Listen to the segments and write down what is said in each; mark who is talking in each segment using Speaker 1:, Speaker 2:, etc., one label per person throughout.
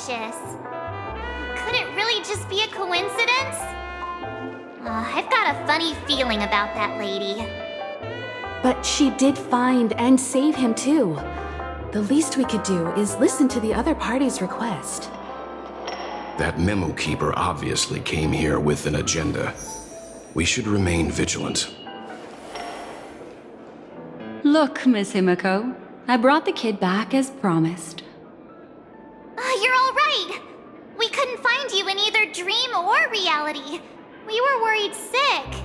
Speaker 1: suspicious. Could it really just be a coincidence? I've got a funny feeling about that lady.
Speaker 2: But she did find and save him too. The least we could do is listen to the other party's request.
Speaker 3: That memo keeper obviously came here with an agenda. We should remain vigilant.
Speaker 4: Look, Miss Himiko, I brought the kid back as promised.
Speaker 1: You're all right. We couldn't find you in either dream or reality. We were worried sick.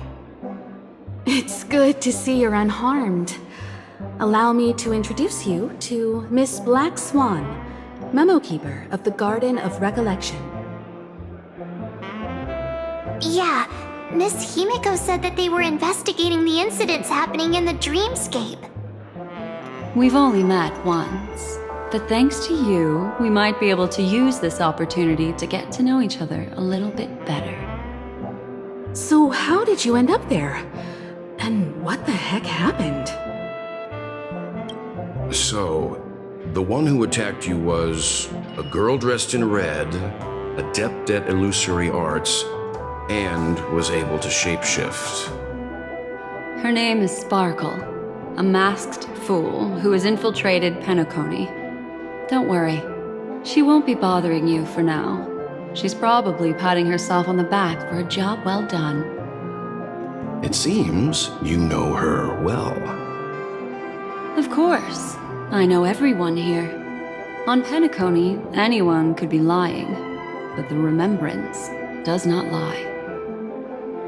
Speaker 2: It's good to see you're unharmed. Allow me to introduce you to Miss Black Swan, memo keeper of the Garden of Recollection.
Speaker 1: Yeah, Miss Himiko said that they were investigating the incidents happening in the dreamscape.
Speaker 4: We've only met once, but thanks to you, we might be able to use this opportunity to get to know each other a little bit better.
Speaker 2: So how did you end up there? And what the heck happened?
Speaker 3: So, the one who attacked you was a girl dressed in red, adept at illusory arts, and was able to shapeshift.
Speaker 4: Her name is Sparkle, a masked fool who has infiltrated Penacony. Don't worry, she won't be bothering you for now. She's probably patting herself on the back for a job well done.
Speaker 3: It seems you know her well.
Speaker 4: Of course, I know everyone here. On Penacony, anyone could be lying, but the remembrance does not lie.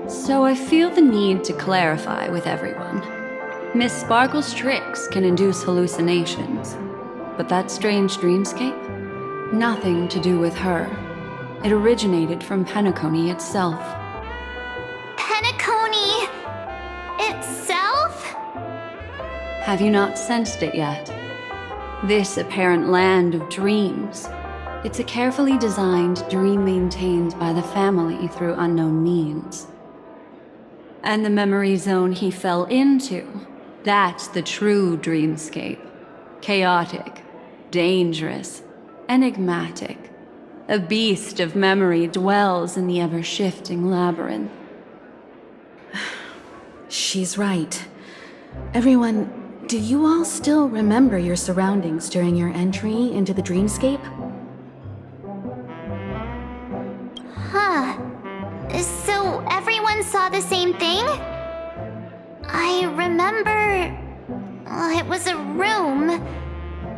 Speaker 4: So I feel the need to clarify with everyone. Miss Sparkle's tricks can induce hallucinations, but that strange dreamscape? Nothing to do with her. It originated from Penacony itself.
Speaker 1: Penacony itself?
Speaker 4: Have you not sensed it yet? This apparent land of dreams. It's a carefully designed dream maintained by the family through unknown means. And the memory zone he fell into, that's the true dreamscape. Chaotic, dangerous, enigmatic. A beast of memory dwells in the ever-shifting labyrinth.
Speaker 2: She's right. Everyone, do you all still remember your surroundings during your entry into the dreamscape?
Speaker 1: Huh. So everyone saw the same thing? I remember... it was a room.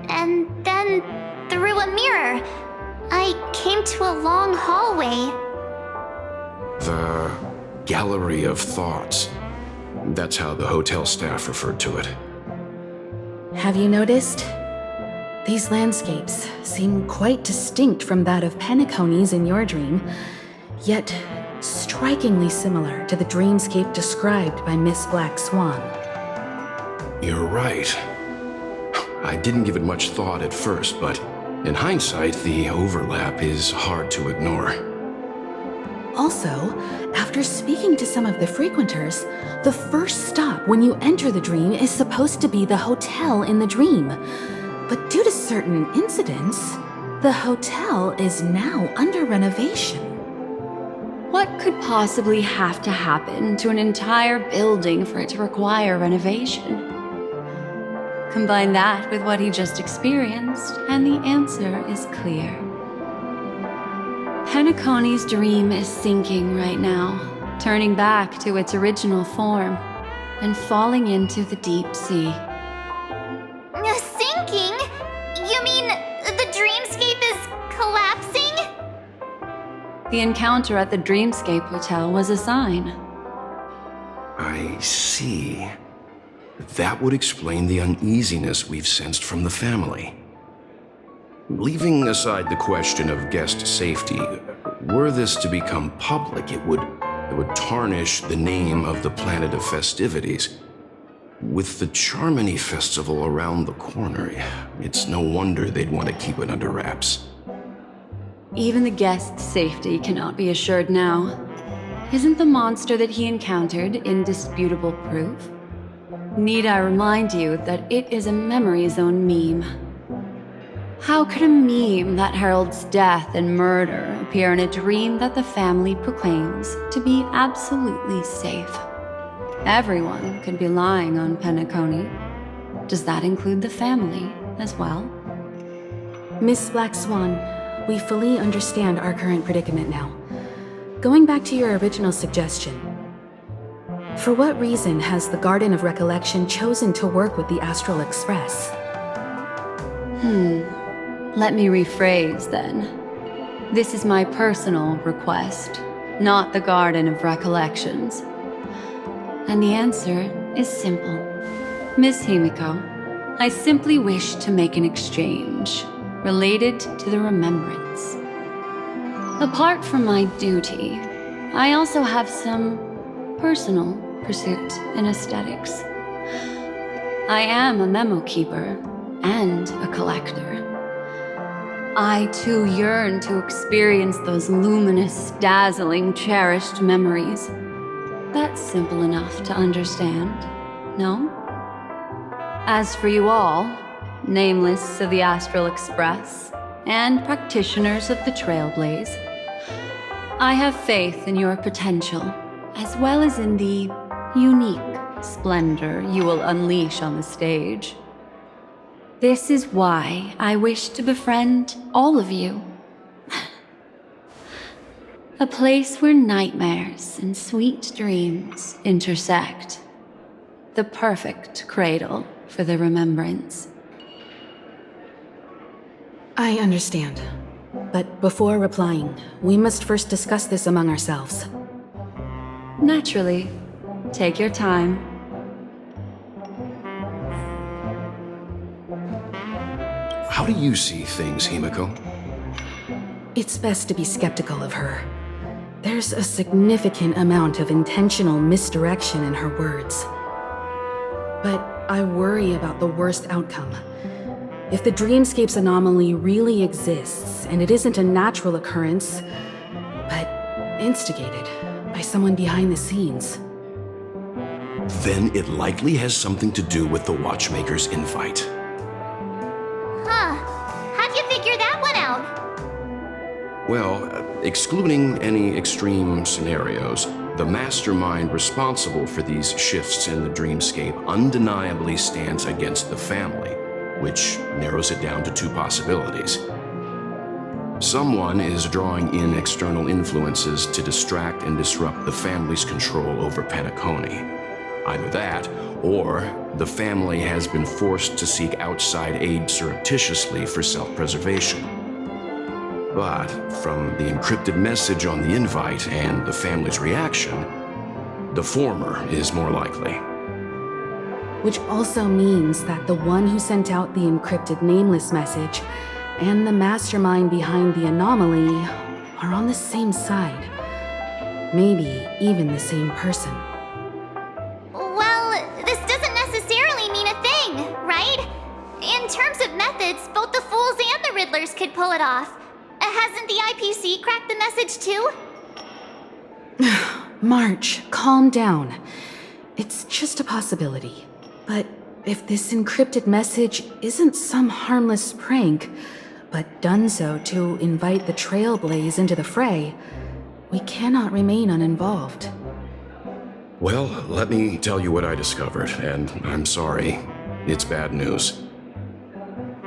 Speaker 1: And then, through a mirror, I came to a long hallway.
Speaker 3: The Gallery of Thoughts. That's how the hotel staff referred to it.
Speaker 2: Have you noticed? These landscapes seem quite distinct from that of Penacony's in your dream, yet strikingly similar to the dreamscape described by Miss Black Swan.
Speaker 3: You're right. I didn't give it much thought at first, but in hindsight, the overlap is hard to ignore.
Speaker 2: Also, after speaking to some of the frequenters, the first stop when you enter the dream is supposed to be the hotel in the dream. But due to certain incidents, the hotel is now under renovation.
Speaker 4: What could possibly have to happen to an entire building for it to require renovation? Combine that with what he just experienced, and the answer is clear. Penacony's dream is sinking right now, turning back to its original form, and falling into the deep sea.
Speaker 1: Sinking? You mean the dreamscape is collapsing?
Speaker 4: The encounter at the Dreamscape Hotel was a sign.
Speaker 3: I see. That would explain the uneasiness we've sensed from the family. Leaving aside the question of guest safety, were this to become public, it would tarnish the name of the planet of festivities. With the Charmony Festival around the corner, it's no wonder they'd want to keep it under wraps.
Speaker 4: Even the guest's safety cannot be assured now. Isn't the monster that he encountered indisputable proof? Need I remind you that it is a memory zone meme? How could a meme that heralds death and murder appear in a dream that the family proclaims to be absolutely safe? Everyone could be lying on Penacony. Does that include the family as well?
Speaker 2: Miss Black Swan, we fully understand our current predicament now. Going back to your original suggestion, for what reason has the Garden of Recollection chosen to work with the Astral Express?
Speaker 4: Let me rephrase then. This is my personal request, not the Garden of Recollections. And the answer is simple. Miss Himiko, I simply wish to make an exchange related to the remembrance. Apart from my duty, I also have some personal pursuit in aesthetics. I am a memo keeper and a collector. I too yearn to experience those luminous, dazzling, cherished memories. That's simple enough to understand, no? As for you all, nameless of the Astral Express and practitioners of the Trailblaze, I have faith in your potential, as well as in the unique splendor you will unleash on the stage. This is why I wish to befriend all of you. A place where nightmares and sweet dreams intersect. The perfect cradle for the remembrance.
Speaker 2: I understand. But before replying, we must first discuss this among ourselves.
Speaker 4: Naturally. Take your time.
Speaker 3: How do you see things, Himiko?
Speaker 2: It's best to be skeptical of her. There's a significant amount of intentional misdirection in her words. But I worry about the worst outcome. If the dreamscape's anomaly really exists, and it isn't a natural occurrence, but instigated by someone behind the scenes,
Speaker 3: then it likely has something to do with the Watchmaker's invite.
Speaker 1: Huh. How'd you figure that one out?
Speaker 3: Well, excluding any extreme scenarios, the mastermind responsible for these shifts in the dreamscape undeniably stands against the family, which narrows it down to two possibilities. Someone is drawing in external influences to distract and disrupt the family's control over Penacony. Either that, or the family has been forced to seek outside aid surreptitiously for self-preservation. But from the encrypted message on the invite and the family's reaction, the former is more likely.
Speaker 2: which also means that the one who sent out the encrypted nameless message and the mastermind behind the anomaly are on the same side. Maybe even the same person.
Speaker 1: Well, this doesn't necessarily mean a thing, right? In terms of methods, both the Fools and the Riddlers could pull it off. Hasn't the IPC cracked the message too?
Speaker 2: March, calm down. It's just a possibility. But if this encrypted message isn't some harmless prank, but done so to invite the Trailblaze into the fray, we cannot remain uninvolved.
Speaker 3: Well, let me tell you what I discovered, and I'm sorry, it's bad news.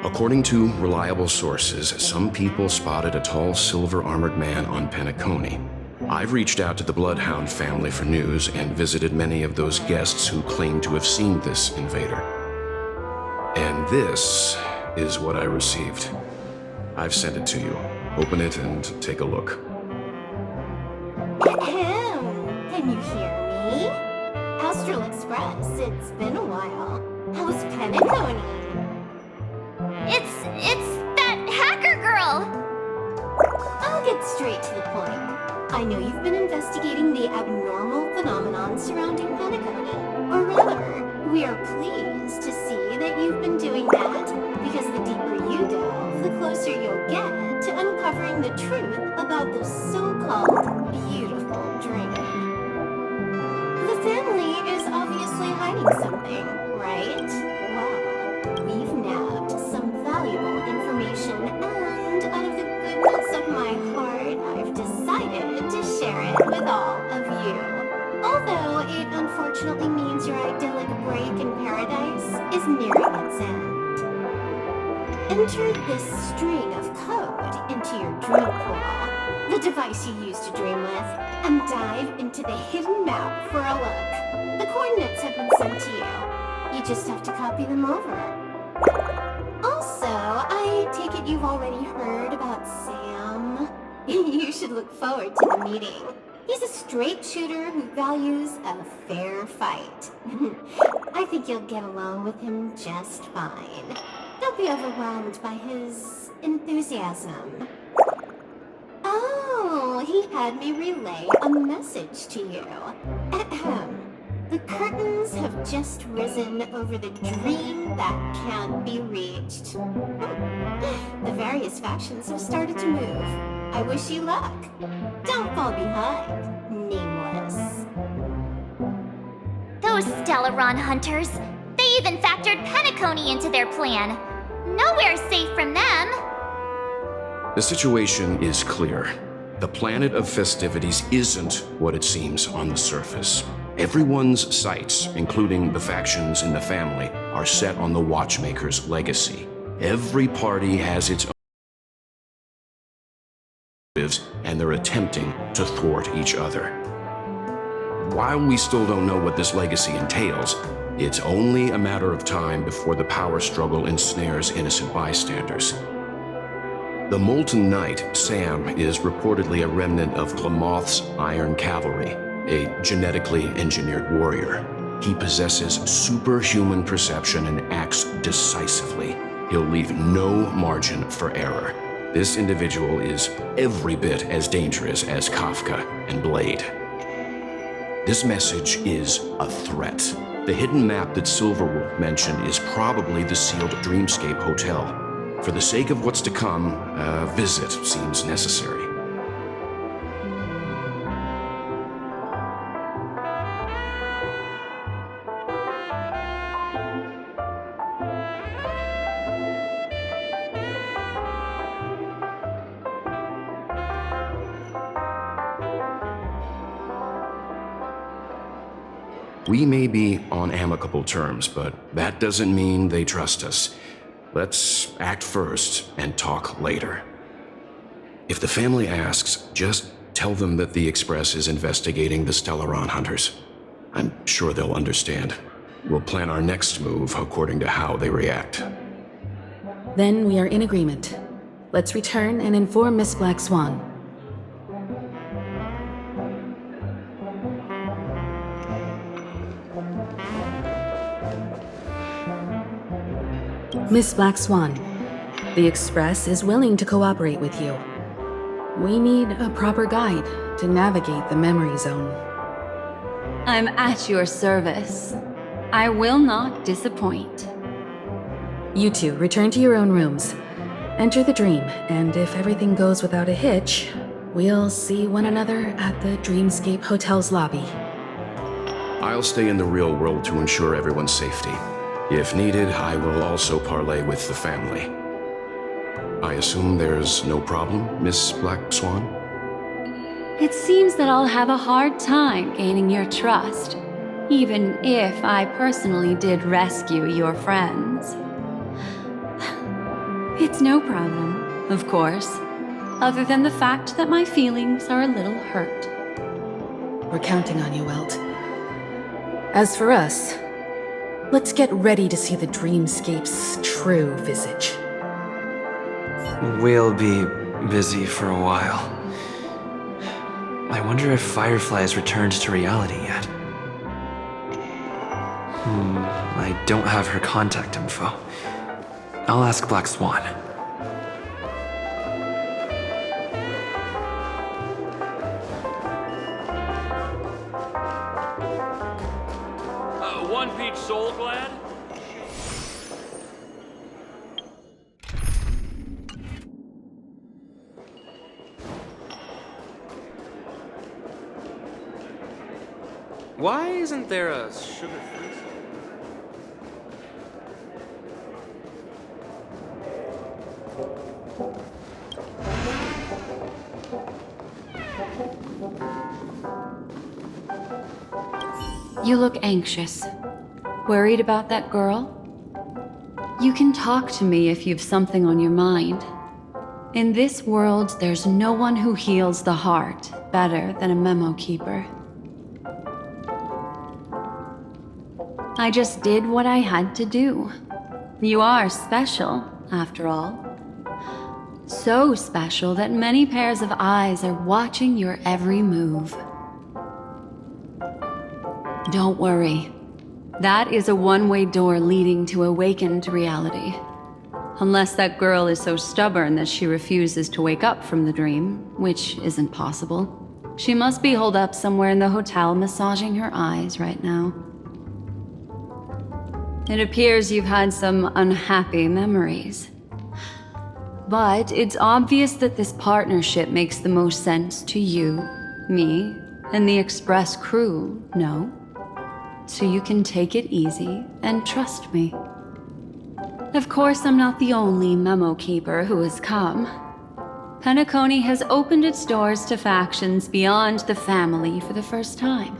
Speaker 3: According to reliable sources, some people spotted a tall silver-armored man on Penacony. I've reached out to the Bloodhound family for news and visited many of those guests who claim to have seen this invader. And this is what I received. I've sent it to you. Open it and take a look.
Speaker 5: Ahem. Can you hear me? Astral Express, it's been a while. How's Penacony?
Speaker 1: It's that hacker girl!
Speaker 5: I'll get straight to the point. I know you've been investigating the abnormal phenomenon surrounding Penacony. Or rather, we are pleased to see that you've been doing that, because the deeper you delve, the closer you'll get to uncovering the truth about this so-called beautiful dream. The family is obviously hiding something, right? Well, we've nabbed some valuable information enter this string of code into your dream portal, the device you use to dream with, and dive into the hidden map for a look. The coordinates have been sent to you. You just have to copy them over. Also, I take it you've already heard about Sam. You should look forward to the meeting. He's a straight shooter who values a fair fight. I think you'll get along with him just fine. Don't be overwhelmed by his enthusiasm. Oh, he had me relay a message to you. Ahem. The curtains have just risen over the dream that can't be reached. The various factions have started to move. I wish you luck. Don't fall behind, nameless.
Speaker 1: Those Stellaron hunters. They even factored Penacony into their plan. Nowhere's safe from them.
Speaker 3: The situation is clear. The planet of festivities isn't what it seems on the surface. Everyone's sights, including the factions in the family, are set on the Watchmaker's legacy. Every party has its own motives, and they're attempting to thwart each other. While we still don't know what this legacy entails, it's only a matter of time before the power struggle ensnares innocent bystanders. The Molten Knight, Sam, is reportedly a remnant of Glamoth's Iron Cavalry, a genetically engineered warrior. He possesses superhuman perception and acts decisively. He'll leave no margin for error. This individual is every bit as dangerous as Kafka and Blade. This message is a threat. The hidden map that Silverwolf mentioned is probably the sealed Dreamscape Hotel. For the sake of what's to come, a visit seems necessary. We may be on amicable terms, but that doesn't mean they trust us. Let's act first and talk later. If the family asks, just tell them that the Express is investigating the Stellaron hunters. I'm sure they'll understand. We'll plan our next move according to how they react.
Speaker 2: Then we are in agreement. Let's return and inform Miss Black Swan. Miss Black Swan, the Express is willing to cooperate with you. We need a proper guide to navigate the memory zone.
Speaker 4: I'm at your service. I will not disappoint.
Speaker 2: You two return to your own rooms. Enter the dream, and if everything goes without a hitch, we'll see one another at the Dreamscape Hotel's lobby.
Speaker 3: I'll stay in the real world to ensure everyone's safety. If needed, I will also parley with the family. I assume there's no problem, Miss Black Swan?
Speaker 4: It seems that I'll have a hard time gaining your trust, even if I personally did rescue your friends. It's no problem, of course, other than the fact that my feelings are a little hurt.
Speaker 2: We're counting on you, Welt. As for us, let's get ready to see the Dreamscape's true visage.
Speaker 6: We'll be busy for a while. I wonder if Firefly has returned to reality yet. I don't have her contact info. I'll ask Black Swan.
Speaker 7: One peach soul glad? Why isn't there a sugar-free?
Speaker 4: You look anxious. Worried about that girl? You can talk to me if you've something on your mind. In this world, there's no one who heals the heart better than a memo keeper. I just did what I had to do. You are special, after all. So special that many pairs of eyes are watching your every move. Don't worry. That is a one-way door leading to awakened reality. Unless that girl is so stubborn that she refuses to wake up from the dream, which isn't possible. She must be holed up somewhere in the hotel massaging her eyes right now. It appears you've had some unhappy memories. But it's obvious that this partnership makes the most sense to you, me, and the Express crew, no? So you can take it easy and trust me. Of course, I'm not the only memo keeper who has come. Penacony has opened its doors to factions beyond the family for the first time.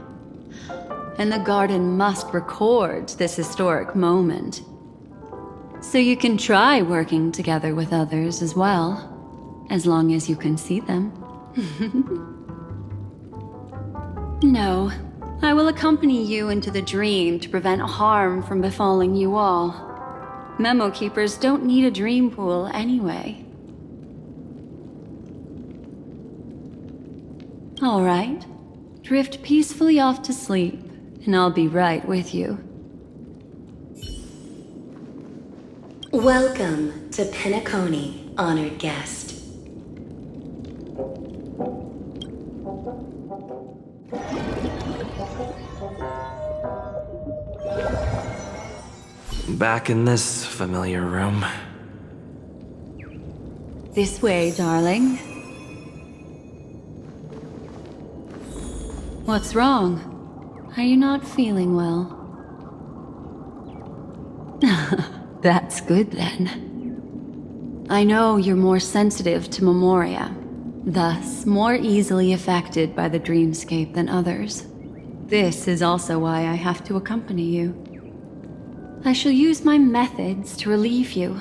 Speaker 4: And the Garden must record this historic moment. So you can try working together with others as well, as long as you can see them. No, I will accompany you into the dream to prevent harm from befalling you all. Memo keepers don't need a dream pool anyway. All right, drift peacefully off to sleep, and I'll be right with you.
Speaker 8: Welcome to Penacony, honored guest.
Speaker 6: Back in this familiar room.
Speaker 4: This way, darling. What's wrong? Are you not feeling well? That's good then. I know you're more sensitive to memoria, thus more easily affected by the dreamscape than others. This is also why I have to accompany you. I shall use my methods to relieve you.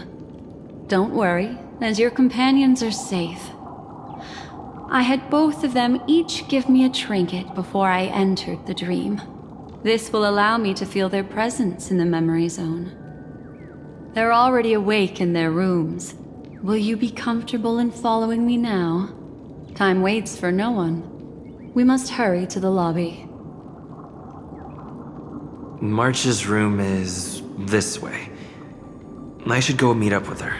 Speaker 4: Don't worry, as your companions are safe. I had both of them each give me a trinket before I entered the dream. This will allow me to feel their presence in the memory zone. They're already awake in their rooms. Will you be comfortable in following me now? Time waits for no one. We must hurry to the lobby.
Speaker 6: March's room is this way. I should go meet up with her.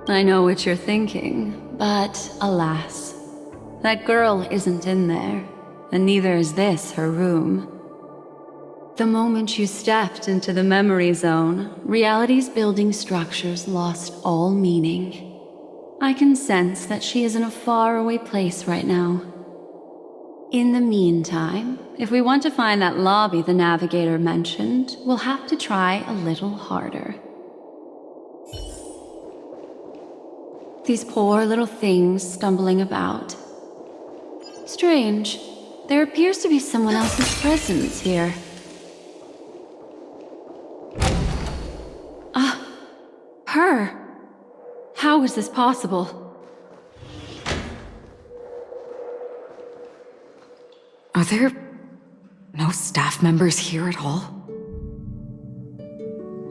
Speaker 4: I know what you're thinking, but alas, that girl isn't in there, and neither is this her room. The moment you stepped into the memory zone, reality's building structures lost all meaning. I can sense that she is in a faraway place right now. In the meantime, if we want to find that lobby the navigator mentioned, we'll have to try a little harder. These poor little things stumbling about. Strange. There appears to be someone else's presence here. Her! How is this possible?
Speaker 2: Are there no staff members here at all?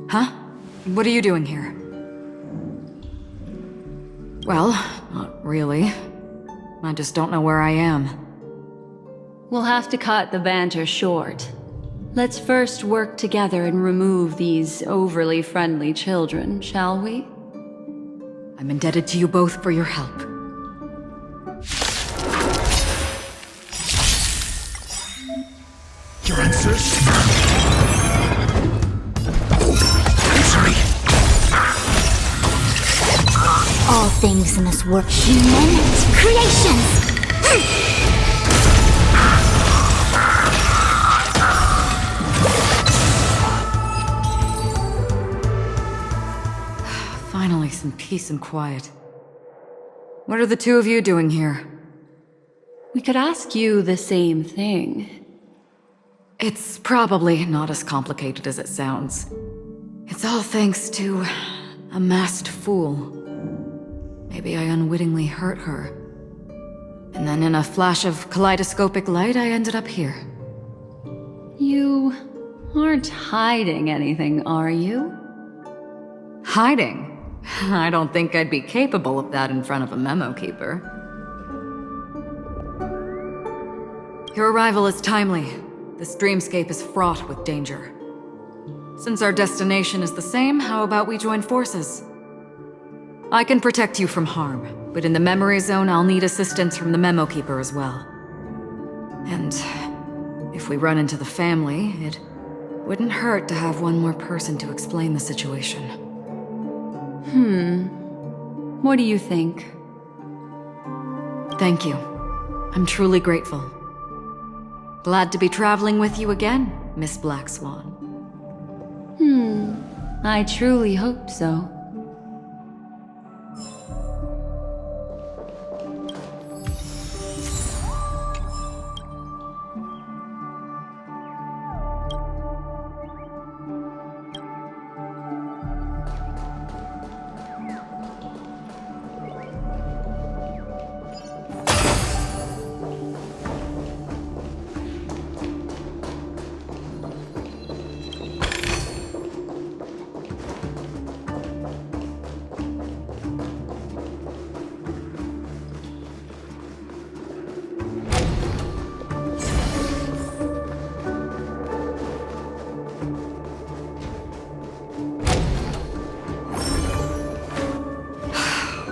Speaker 2: Huh? What are you doing here? Well, not really. I just don't know where I am.
Speaker 4: We'll have to cut the banter short. Let's first work together and remove these overly friendly children, shall we?
Speaker 2: I'm indebted to you both for your help.
Speaker 3: Your answers? Answer me.
Speaker 1: All things in this world, human creations!
Speaker 2: Finally, some peace and quiet. What are the two of you doing here?
Speaker 4: We could ask you the same thing.
Speaker 2: It's probably not as complicated as it sounds. It's all thanks to a masked fool. Maybe I unwittingly hurt her. And then in a flash of kaleidoscopic light, I ended up here.
Speaker 4: You aren't hiding anything, are you?
Speaker 2: Hiding? I don't think I'd be capable of that in front of a memo keeper. Your arrival is timely. This dreamscape is fraught with danger. Since our destination is the same, how about we join forces? I can protect you from harm, but in the memory zone, I'll need assistance from the memo keeper as well. And if we run into the family, it wouldn't hurt to have one more person to explain the situation.
Speaker 4: What do you think?
Speaker 2: Thank you. I'm truly grateful. Glad to be traveling with you again, Miss Black Swan.
Speaker 4: I truly hope so.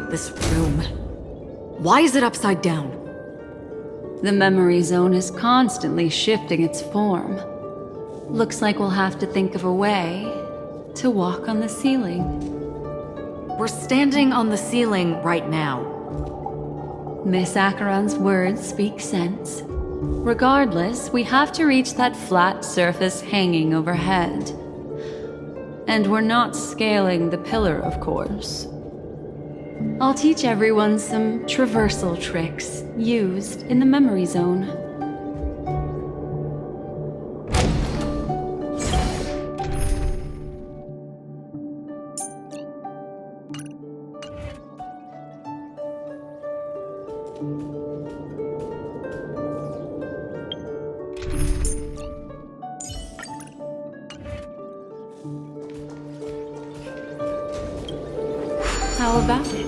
Speaker 2: This room. Why is it upside down?
Speaker 4: The memory zone is constantly shifting its form. Looks like we'll have to think of a way to walk on the ceiling.
Speaker 2: We're standing on the ceiling right now.
Speaker 4: Miss Acheron's words speak sense. Regardless, we have to reach that flat surface hanging overhead. And we're not scaling the pillar, of course. I'll teach everyone some traversal tricks used in the memory zone. How about it?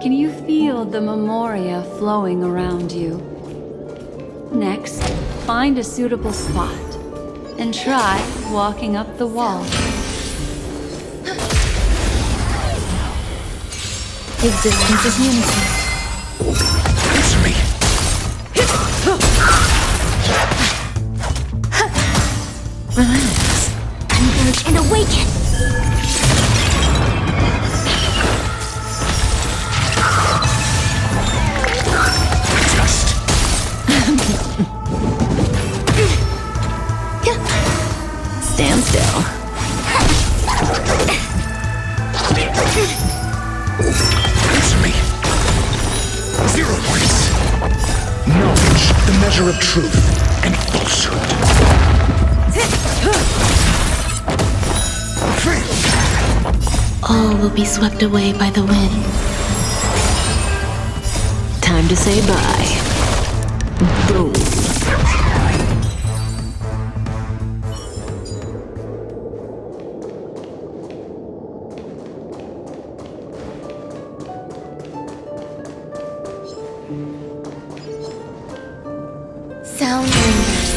Speaker 4: Can you feel the memoria flowing around you? Next, find a suitable spot and try walking up the wall.
Speaker 1: Existence is unity.
Speaker 3: Answer me.
Speaker 1: Relax. Converge and awaken.
Speaker 2: Stand still.
Speaker 3: Answer me. 0 points. Knowledge, the measure of truth and falsehood.
Speaker 9: All will be swept away by the wind. Time to say bye. Boom.
Speaker 1: Sound lingers.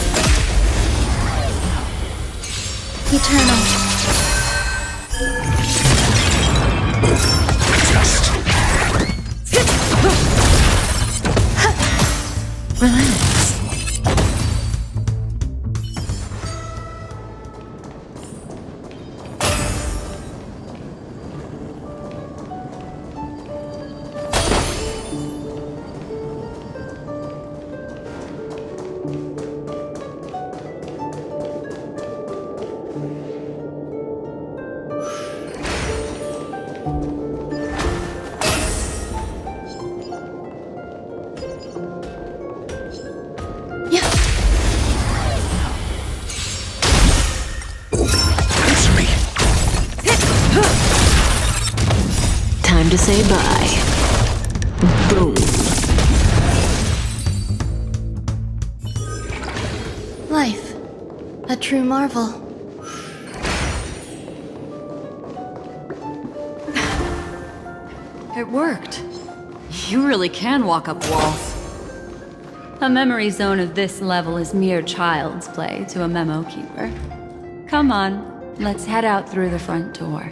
Speaker 1: Eternal.
Speaker 9: Relax. Time to say bye. Boom.
Speaker 1: Life. A true marvel.
Speaker 4: It worked. You really can walk up walls. A memory zone of this level is mere child's play to a memo keeper. Come on, let's head out through the front door.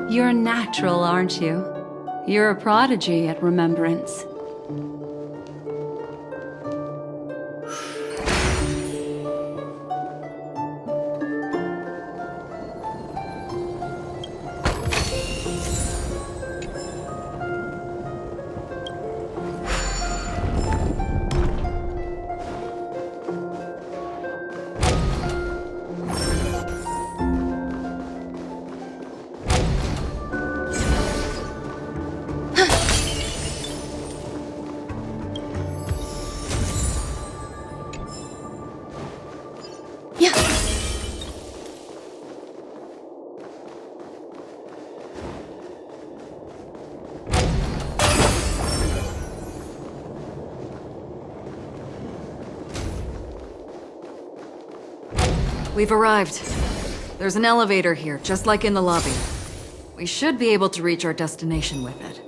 Speaker 4: You're a natural, aren't you? You're a prodigy at remembrance.
Speaker 10: We've arrived. There's an elevator here, just like in the lobby. We should be able to reach our destination with it.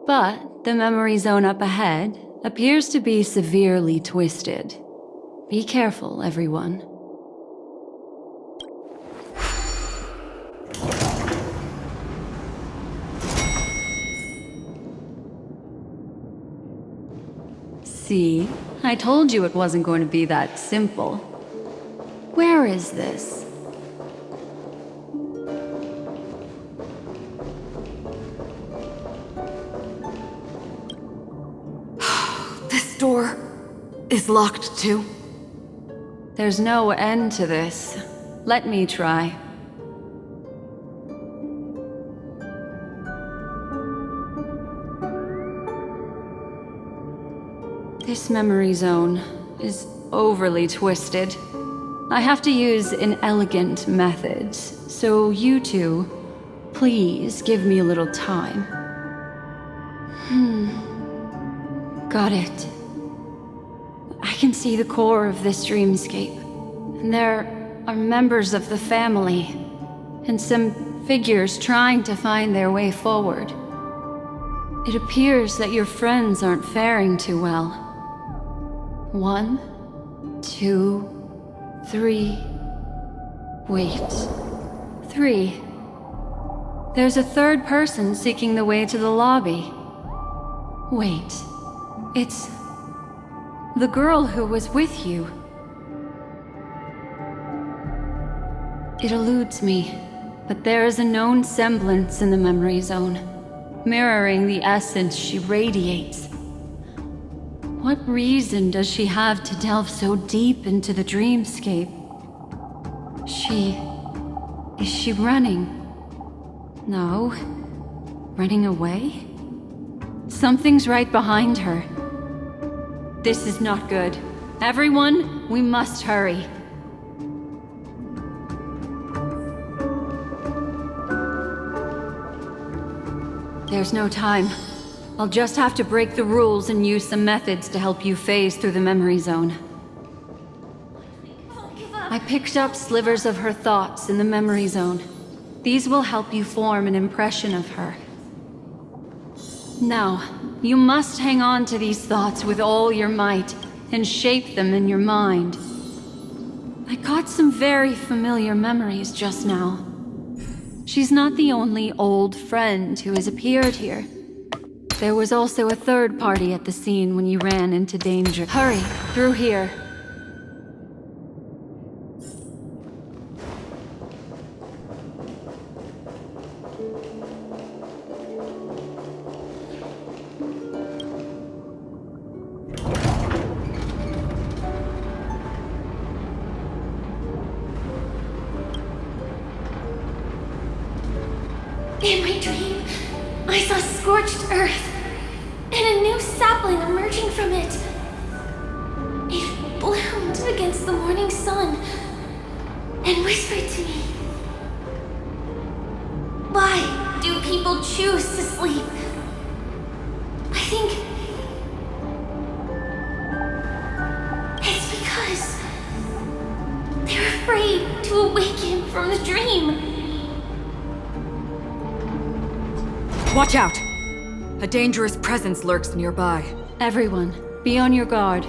Speaker 4: But the memory zone up ahead appears to be severely twisted. Be careful, everyone. See? I told you it wasn't going to be that simple. Where is this?
Speaker 10: This door is locked too.
Speaker 4: There's no end to this. Let me try. This memory zone is overly twisted. I have to use inelegant methods, so you two, please give me a little time. Got it. I can see the core of this dreamscape. And there are members of the family, and some figures trying to find their way forward. It appears that your friends aren't faring too well. 1, 2, 3. Wait. 3. There's a third person seeking the way to the lobby. Wait. It's the girl who was with you. It eludes me, but there is a known semblance in the memory zone, mirroring the essence she radiates. What reason does she have to delve so deep into the dreamscape? Is she running? No. Running away? Something's right behind her. This is not good. Everyone, we must hurry. There's no time. I'll just have to break the rules and use some methods to help you phase through the memory zone. I picked up slivers of her thoughts in the memory zone. These will help you form an impression of her. Now, you must hang on to these thoughts with all your might and shape them in your mind. I got some very familiar memories just now. She's not the only old friend who has appeared here. There was also a third party at the scene when you ran into danger. Hurry, through here.
Speaker 5: In my dream, I saw scorched earth and a new sapling emerging from it. It bloomed against the morning sun and whispered to me, "Why do people choose to sleep?" I think it's because they're afraid to awaken from the dream.
Speaker 10: Watch out! A dangerous presence lurks nearby.
Speaker 4: Everyone, be on your guard.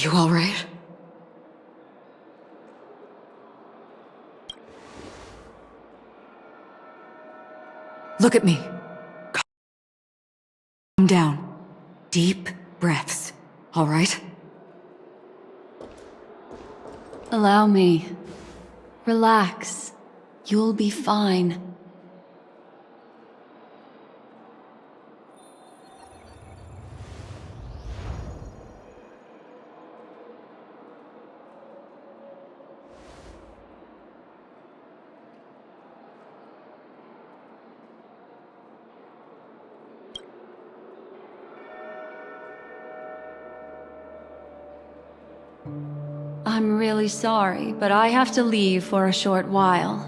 Speaker 10: You all right? Look at me. Calm down. Deep breaths, all right?
Speaker 4: Allow me. Relax. You'll be fine. I'm really sorry, but I have to leave for a short while.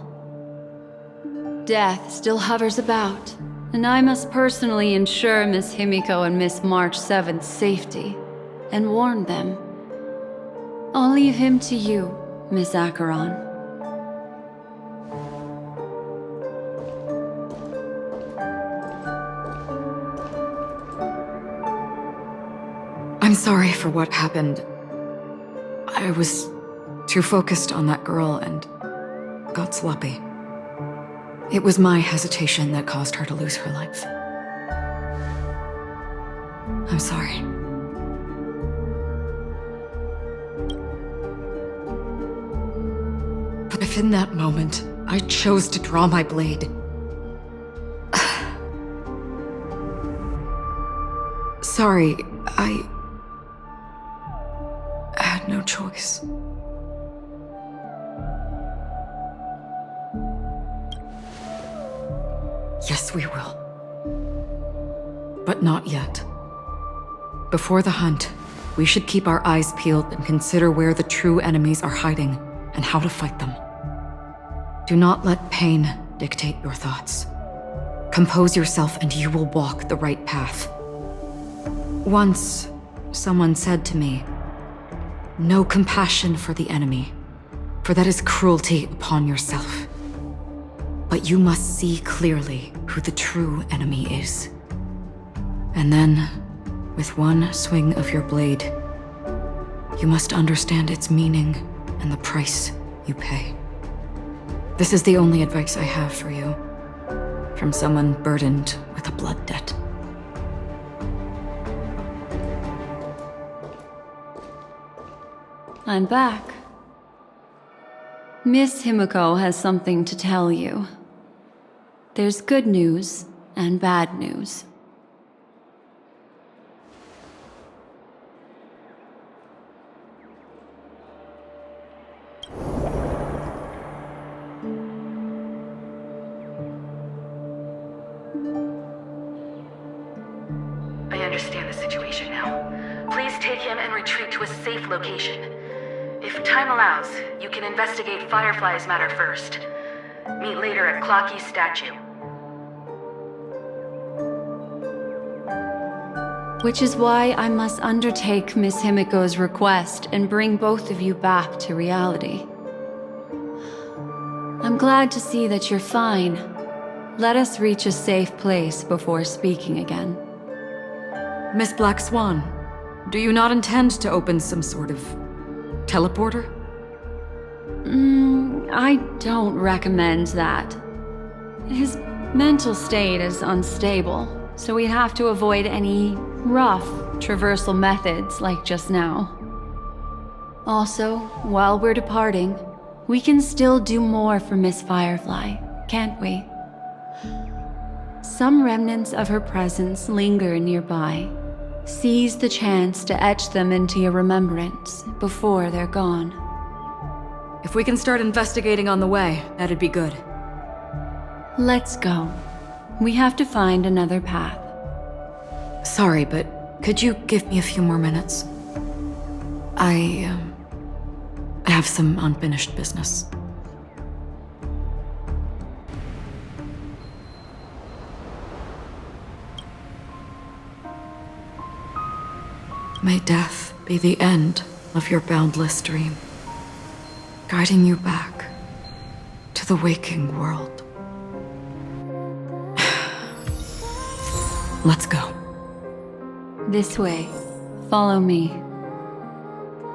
Speaker 4: Death still hovers about, and I must personally ensure Miss Himiko and Miss March 7th's safety, and warn them. I'll leave him to you, Miss Acheron.
Speaker 10: I'm sorry for what happened. I was too focused on that girl and got sloppy. It was my hesitation that caused her to lose her life. I'm sorry. But if in that moment I chose to draw my blade, sorry, I had no choice. Yes, we will. But not yet. Before the hunt, we should keep our eyes peeled and consider where the true enemies are hiding and how to fight them. Do not let pain dictate your thoughts. Compose yourself and you will walk the right path. Once, someone said to me, "No compassion for the enemy, for that is cruelty upon yourself. But you must see clearly who the true enemy is. And then, with one swing of your blade, you must understand its meaning and the price you pay." This is the only advice I have for you, from someone burdened with a blood debt.
Speaker 4: I'm back. Miss Himiko has something to tell you. There's good news and bad news.
Speaker 2: I understand the situation now. Please take him and retreat to a safe location. If time allows, you can investigate Firefly's matter first. Meet later at Clocky's statue.
Speaker 4: Which is why I must undertake Miss Himiko's request and bring both of you back to reality. I'm glad to see that you're fine. Let us reach a safe place before speaking again.
Speaker 10: Miss Black Swan, do you not intend to open some sort of teleporter?
Speaker 4: I don't recommend that. His mental state is unstable, so we'd have to avoid any rough traversal methods like just now. Also, while we're departing, we can still do more for Miss Firefly, can't we? Some remnants of her presence linger nearby. Seize the chance to etch them into your remembrance before they're gone.
Speaker 10: If we can start investigating on the way, that'd be good.
Speaker 4: Let's go. We have to find another path.
Speaker 10: Sorry, but could you give me a few more minutes? I have some unfinished business. May death be the end of your boundless dream, guiding you back to the waking world. Let's go.
Speaker 4: This way. Follow me.